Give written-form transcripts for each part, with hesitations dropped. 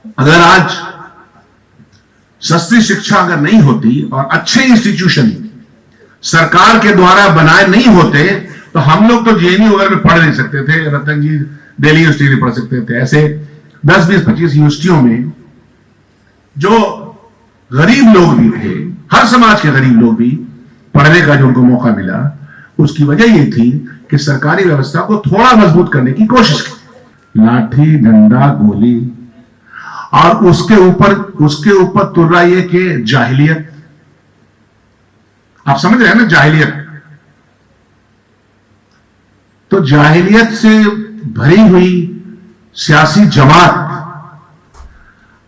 अगर आज सस्ती शिक्षा अगर नहीं होती और अच्छे इंस्टीट्यूशन सरकार के द्वारा बनाए नहीं होते तो हम लोग तो जेएनयू वगैरह में पढ़ नहीं सकते थे, रतन जी दिल्ली यूनिवर्सिटी में पढ़ सकते थे। ऐसे 10, 20, 25 यूनिवर्सिटियों में जो गरीब लोग भी थे, हर समाज के गरीब लोग भी पढ़ने का जो उनको मौका मिला, उसकी वजह ये थी कि सरकारी व्यवस्था को थोड़ा मजबूत करने की कोशिश की। लाठी, डंडा, गोली और उसके ऊपर तुर्रा ये कि जाहिलियत। आप समझ रहे हैं ना जाहिलियत? तो जाहिलियत से भरी हुई सियासी जमात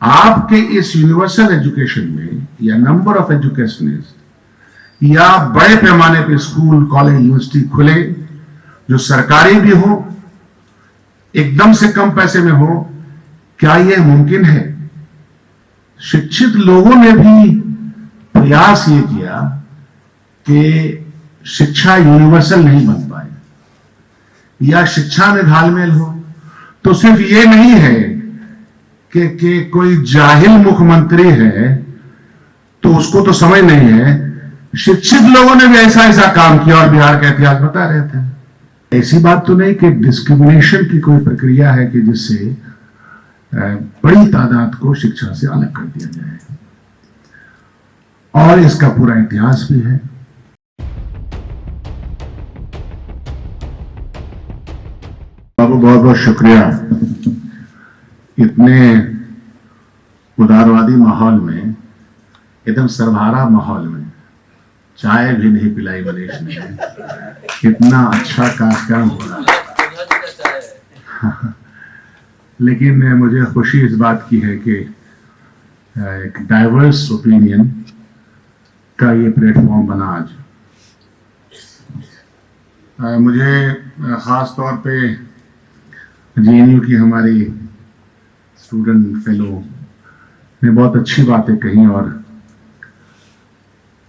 आपके इस यूनिवर्सल एजुकेशन में या नंबर ऑफ एजुकेशनिस्ट या बड़े पैमाने पे स्कूल, कॉलेज, यूनिवर्सिटी खुले जो सरकारी भी हो, एकदम से कम पैसे में हो, क्या यह मुमकिन है? शिक्षित लोगों ने भी प्रयास ये किया कि शिक्षा यूनिवर्सल नहीं बन पाए या शिक्षा में घालमेल हो। तो सिर्फ ये नहीं है कि कोई जाहिल मुख्यमंत्री है तो उसको तो समझ नहीं है, शिक्षित लोगों ने भी ऐसा ऐसा काम किया और बिहार का इतिहास बता रहे थे। ऐसी बात तो नहीं कि डिस्क्रिमिनेशन की कोई प्रक्रिया है कि जिससे बड़ी तादाद को शिक्षा से अलग कर दिया जाए, और इसका पूरा इतिहास भी है। बाबू बहुत बहुत शुक्रिया। इतने उदारवादी माहौल में, एकदम सर्वहारा माहौल में चाय भी नहीं पिलाई मनीष ने, कितना अच्छा कार्यक्रम हो रहा। लेकिन मुझे खुशी इस बात की है कि एक डाइवर्स ओपिनियन का ये प्लेटफॉर्म बना आज। मुझे खास तौर पे जेएनयू की हमारी स्टूडेंट फेलो ने बहुत अच्छी बातें कही और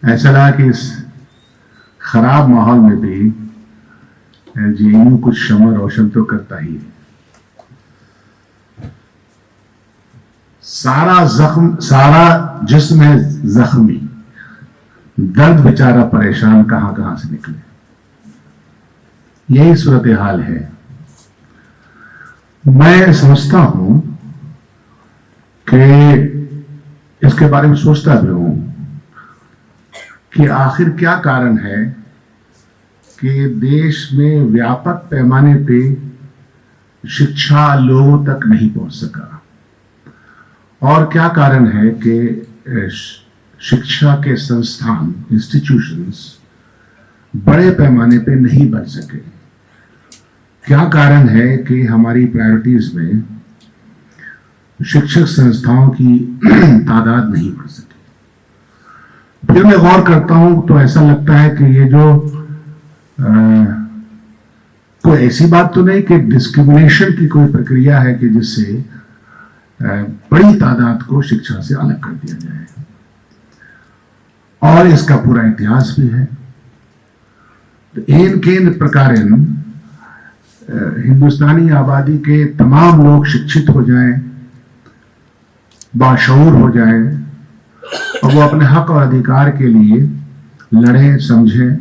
ऐसा लगा कि इस खराब माहौल में भी जेएनयू कुछ शम्मा रोशन तो करता ही है। सारा जिस्म है जख्मी, दर्द बेचारा परेशान कहां कहां से निकले, यही सूरत हाल है। मैं समझता हूं कि इसके बारे में सोचता भी हूं कि आखिर क्या कारण है कि देश में व्यापक पैमाने पे शिक्षा लोगों तक नहीं पहुंच सका, और क्या कारण है कि शिक्षा के संस्थान, इंस्टीट्यूशंस बड़े पैमाने पे नहीं बन सके। क्या कारण है कि हमारी प्रायोरिटीज में शिक्षक संस्थाओं की तादाद नहीं बढ़ सकी। फिर मैं गौर करता हूं तो ऐसा लगता है कि ये जो कोई ऐसी बात तो नहीं कि डिस्क्रिमिनेशन की कोई प्रक्रिया है कि जिससे बड़ी तादाद को शिक्षा से अलग कर दिया जाए, और इसका पूरा इतिहास भी है। तो इन केन प्रकार हिंदुस्तानी आबादी के तमाम लोग शिक्षित हो जाएं, बाशऊर हो जाएं, और वो अपने हक और अधिकार के लिए लड़ें, समझें,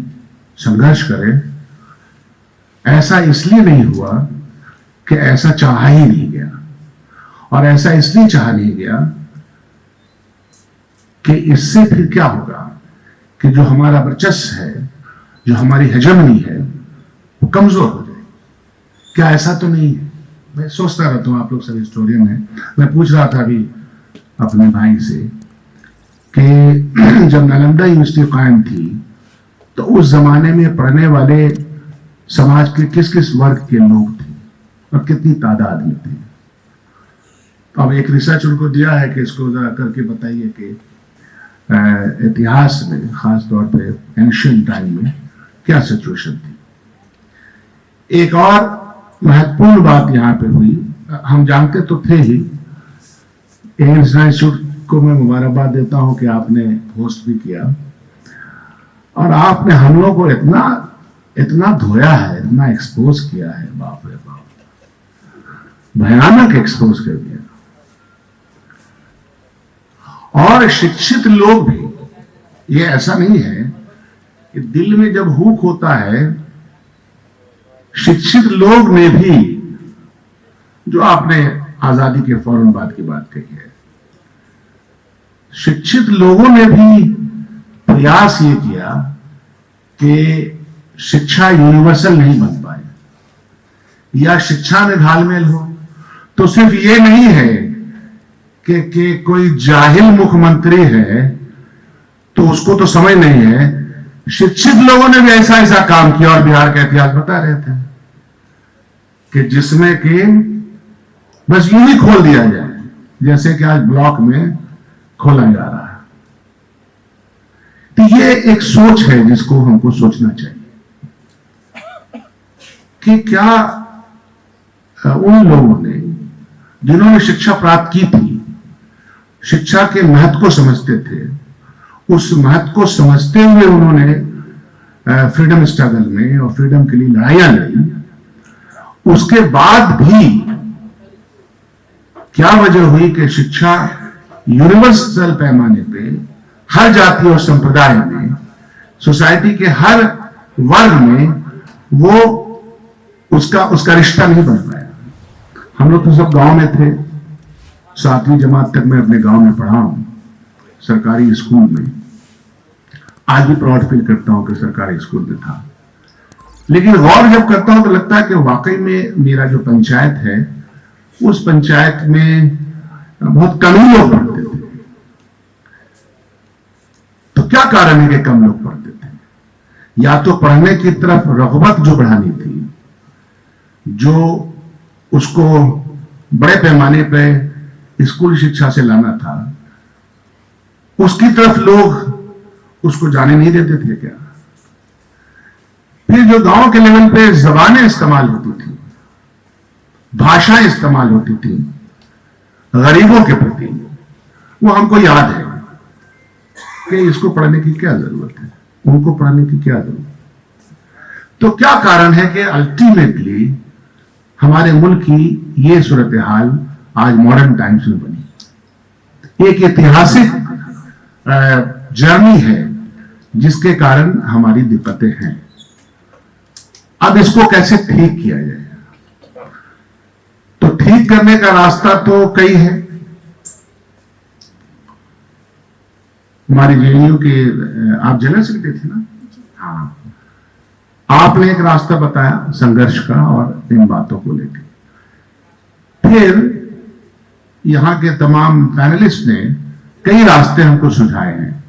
संघर्ष करें। ऐसा इसलिए नहीं हुआ कि ऐसा चाहा ही नहीं गया, और ऐसा इसलिए चाहा नहीं गया कि इससे फिर क्या होगा कि जो हमारा वर्चस्व है, जो हमारी हेजेमनी है, वो कमजोर हो जाए। क्या ऐसा तो नहीं है? मैं सोचता रहता हूं, आप लोग सब हिस्टोरियन हैं। मैं पूछ रहा था अभी अपने भाई से कि जब नालंदा यूनिवर्सिटी कायम थी तो उस जमाने में पढ़ने वाले समाज के किस किस वर्ग के लोग थे और कितनी तादाद में थे। तो अब एक रिसर्च उनको दिया है कि इसको जरा करके बताइए कि इतिहास में, खास तौर पे एंशिएंट टाइम में क्या सिचुएशन थी। एक और महत्वपूर्ण बात यहां पे हुई, हम जानते तो थे ही, इंस्टीट्यूट को मैं मुबारकबाद देता हूं कि आपने होस्ट भी किया, और आपने हम लोग को इतना धोया है, इतना एक्सपोज किया है, बाप रे बाप, भयानक एक्सपोज कर दिया। और शिक्षित लोग भी, ये ऐसा नहीं है कि दिल में जब हुक होता है, शिक्षित लोग ने भी, जो आपने आजादी के फौरन बाद की बात कही है, शिक्षित लोगों ने भी प्रयास ये किया कि शिक्षा यूनिवर्सल नहीं बन पाए या शिक्षा में घालमेल हो। तो सिर्फ ये नहीं है कि कोई जाहिल मुख्यमंत्री है तो उसको तो समझ नहीं है, शिक्षित लोगों ने भी ऐसा ऐसा काम किया और बिहार का इतिहास बता रहे थे कि जिसमें कि बस यूं ही खोल दिया जाए जैसे कि आज ब्लॉक में खोला जा रहा है। तो ये एक सोच है जिसको हमको सोचना चाहिए कि क्या उन लोगों ने जिन्होंने शिक्षा प्राप्त की थी, शिक्षा के महत्व को समझते थे, उस महत्व को समझते हुए उन्होंने फ्रीडम स्ट्रगल में और फ्रीडम के लिए लड़ाइयां लड़ी, उसके बाद भी क्या वजह हुई कि शिक्षा यूनिवर्सल पैमाने पे हर जाति और संप्रदाय में, सोसाइटी के हर वर्ग में वो उसका रिश्ता नहीं बन पाया। हम लोग तो सब गांव में थे, 7वीं जमात तक मैं अपने गांव में पढ़ा हूं, सरकारी स्कूल में। आज भी प्राउड फील करता हूं कि सरकारी स्कूल में था, लेकिन गौर जब करता हूं तो लगता है कि वाकई में मेरा जो पंचायत है, उस पंचायत में बहुत कम ही लोग पढ़ते थे। तो क्या कारण है कि कम लोग पढ़ते थे? या तो पढ़ने की तरफ रग़बत जो बढ़ानी थी, जो उसको बड़े पैमाने पे स्कूल शिक्षा से लाना था, उसकी तरफ लोग उसको जाने नहीं देते थे क्या? फिर जो गांव के लेवल पे जबानें इस्तेमाल होती थी, भाषाएं इस्तेमाल होती थी गरीबों के प्रति, वो हमको याद है कि इसको पढ़ने की क्या जरूरत है, उनको पढ़ने की क्या जरूरत है। तो क्या कारण है कि अल्टीमेटली हमारे मुल्क की ये सूरत हाल आज मॉडर्न टाइम्स में बनी? एक ऐतिहासिक जर्नी है जिसके कारण हमारी दिक्कतें हैं। अब इसको कैसे ठीक किया जाए? तो ठीक करने का रास्ता तो कई है। हमारी जेएनयू के, आप जनरल सेक्रेटरी थे ना? हाँ, आपने एक रास्ता बताया संघर्ष का और इन बातों को लेकर। फिर यहां के तमाम पैनलिस्ट ने कई रास्ते हमको सुझाए हैं,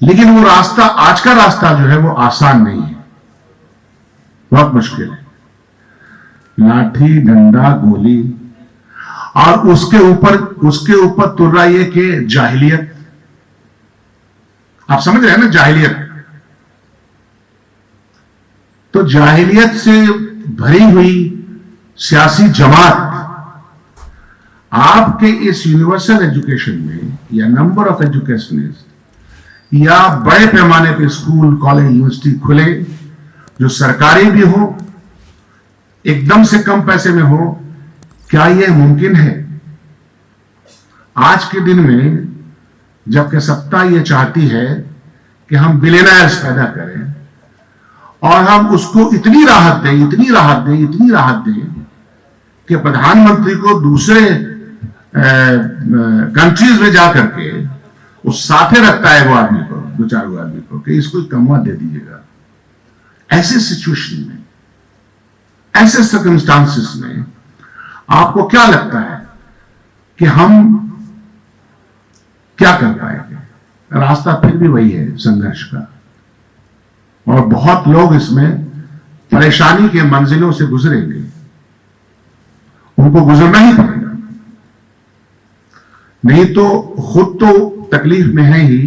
लेकिन वो रास्ता, आज का रास्ता जो है वो आसान नहीं है, बहुत मुश्किल है। लाठी, डंडा, गोली, और उसके ऊपर तुर्रा ये कि जाहिलियत। आप समझ रहे हैं ना, जाहिलियत। तो जाहिलियत से भरी हुई सियासी जमात आपके इस यूनिवर्सल एजुकेशन में, या नंबर ऑफ एजुकेशनिस्ट, या बड़े पैमाने पे स्कूल, कॉलेज, यूनिवर्सिटी खुले जो सरकारी भी हो, एकदम से कम पैसे में हो, क्या यह मुमकिन है? आज के दिन में जबकि सत्ता यह चाहती है कि हम बिलियनर्स पैदा करें और हम उसको इतनी राहत दें कि प्रधानमंत्री को दूसरे कंट्रीज में जाकर के उस साथे रखता है वो आदमी को, 2-4 आदमी को, कि इसको कमवा दे दीजिएगा। ऐसे सिचुएशन में, ऐसे सर्कमस्टांसेस में आपको क्या लगता है कि हम क्या कर पाएंगे? रास्ता फिर भी वही है, संघर्ष का। और बहुत लोग इसमें परेशानी के मंजिलों से गुजरेंगे, उनको गुजरना ही पड़ेगा, नहीं तो खुद तो तकलीफ में है ही,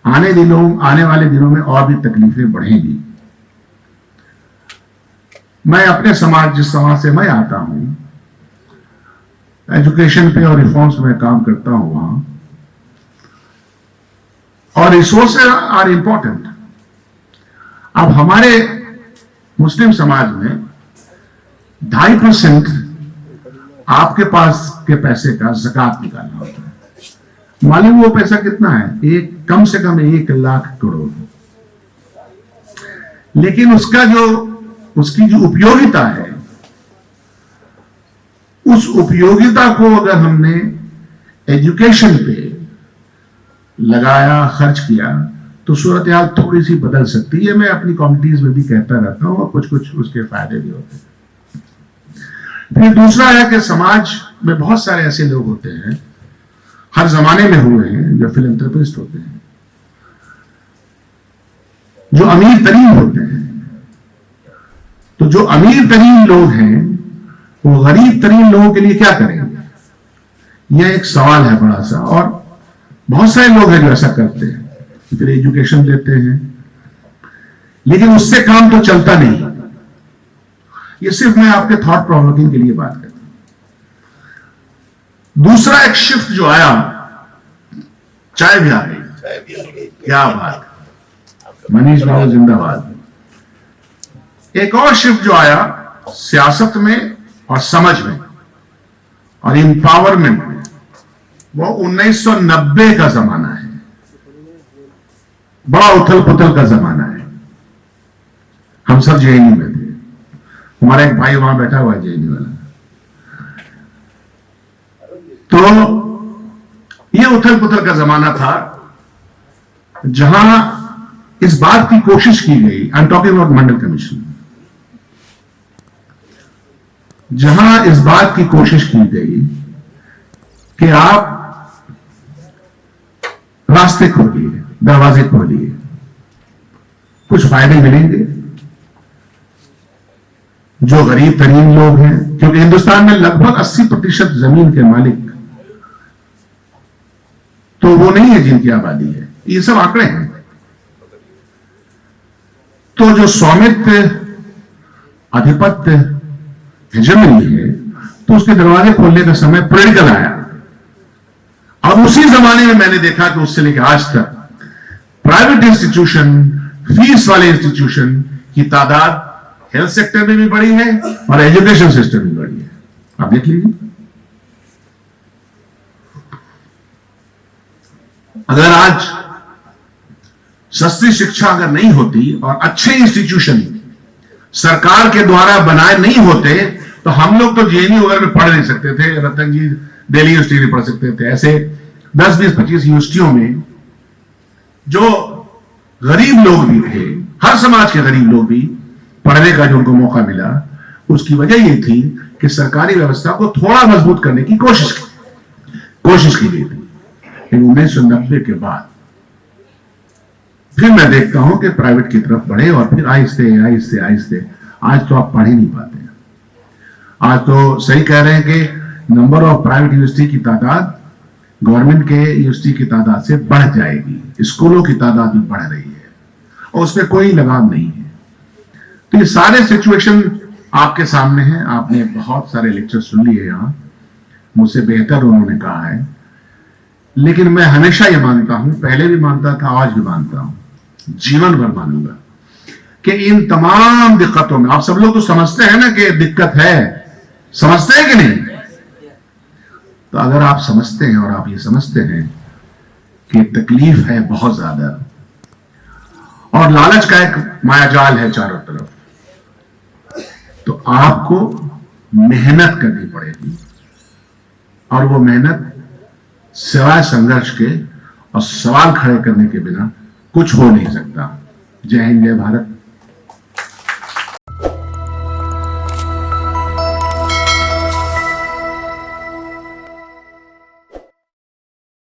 आने वाले दिनों में और भी तकलीफें बढ़ेंगी। मैं अपने समाज, जिस समाज से मैं आता हूं, एजुकेशन पे और रिफॉर्म्स में काम करता हूं वहां, और रिसोर्सेज आर इंपॉर्टेंट। अब हमारे मुस्लिम समाज में 2.5% आपके पास के पैसे का ज़कात निकालना होता है। मालूम वो पैसा कितना है? कम से कम 1,00,000 करोड़। लेकिन उसकी जो उपयोगिता है, उस उपयोगिता को अगर हमने एजुकेशन पे लगाया, खर्च किया, तो सूरत हाल थोड़ी सी बदल सकती है। मैं अपनी कॉमिटीज में भी कहता रहता हूं, और कुछ कुछ उसके फायदे भी होते हैं। फिर दूसरा है कि समाज में बहुत सारे ऐसे लोग होते हैं, हर जमाने में हुए हैं, जो फिलैंथ्रोपिस्ट होते हैं, जो अमीर तरीन होते हैं। तो जो अमीर तरीन लोग हैं वो गरीब तरीन लोगों के लिए क्या करेंगे? यह एक सवाल है बड़ा सा। और बहुत सारे लोग हैं जो ऐसा करते हैं, फिर एजुकेशन देते हैं, लेकिन उससे काम तो चलता नहीं। ये सिर्फ मैं आपके थॉट प्रोवोकिंग के लिए बात करता हूं। दूसरा एक शिफ्ट जो आया, चाय भी आ गई, क्या बात, मनीष बाबू जिंदाबाद। एक और शिफ्ट जो आया सियासत में और समझ में और एम्पावरमेंट में, वो 1990 का जमाना है। बड़ा उथल पुथल का जमाना है। हम सब जेएनयू में थे, हमारा एक भाई वहां बैठा हुआ है जेएनयू वाला। तो ये उथल पुथल का जमाना था जहां इस बात की कोशिश की गई, I am talking about Mandal commission, जहां इस बात की कोशिश की गई कि आप रास्ते खोलिए, दरवाजे खोलिए, कुछ फायदे मिलेंगे जो गरीब तरीन लोग हैं, क्योंकि हिंदुस्तान में लगभग 80% जमीन के मालिक तो वो नहीं है जिनकी आबादी है। ये सब आंकड़े हैं। तो जो स्वामित्व, आधिपत्य, हेजेमनी है, तो उसके दरवाजे खोलने का समय पॉलिटिकल आया। अब उसी जमाने में मैंने देखा कि उससे लेकर आज तक प्राइवेट इंस्टीट्यूशन, फीस वाले इंस्टीट्यूशन की तादाद हेल्थ सेक्टर में भी बढ़ी है और एजुकेशन सिस्टम में बढ़ी है। आप देख लीजिए, अगर आज सस्ती शिक्षा अगर नहीं होती और अच्छे इंस्टीट्यूशन सरकार के द्वारा बनाए नहीं होते, तो हम लोग तो जेएनयू वगैरह में पढ़ नहीं सकते थे। रतन जी दिल्ली यूनिवर्सिटी में पढ़ सकते थे। ऐसे 10, 20, 25 यूनिवर्सिटियों में जो गरीब लोग भी थे, हर समाज के गरीब लोग भी पढ़ने का जो उनको मौका मिला, उसकी वजह यह थी कि सरकारी व्यवस्था को थोड़ा मजबूत करने की कोशिश की गई थी। लेकिन 1990 के बाद फिर मैं देखता हूं कि प्राइवेट की तरफ बढ़े और फिर आहिस्ते आहिस्ते आहिस्ते आज तो आप पढ़ ही नहीं पाते। आज तो सही कह रहे हैं कि नंबर ऑफ प्राइवेट यूनिवर्सिटी की तादाद गवर्नमेंट के यूनिवर्सिटी की तादाद से बढ़ जाएगी। स्कूलों की तादाद भी बढ़ रही है और उसमें कोई लगाम नहीं है। तो ये सारे सिचुएशन आपके सामने हैं। आपने बहुत सारे लेक्चर सुन लिए यहां, मुझसे बेहतर उन्होंने कहा है। लेकिन मैं हमेशा ये मानता हूं, पहले भी मानता था, आज भी मानता हूं, जीवन भर मानूंगा कि इन तमाम दिक्कतों में, आप सब लोग तो समझते हैं ना कि दिक्कत है, समझते हैं कि नहीं? तो अगर आप समझते हैं और आप ये समझते हैं कि तकलीफ है बहुत ज्यादा और लालच का एक मायाजाल है चारों तरफ, तो आपको मेहनत करनी पड़ेगी। और वो मेहनत सिवाय संघर्ष के और सवाल खड़े करने के बिना कुछ हो नहीं सकता। जय हिंद, जय भारत।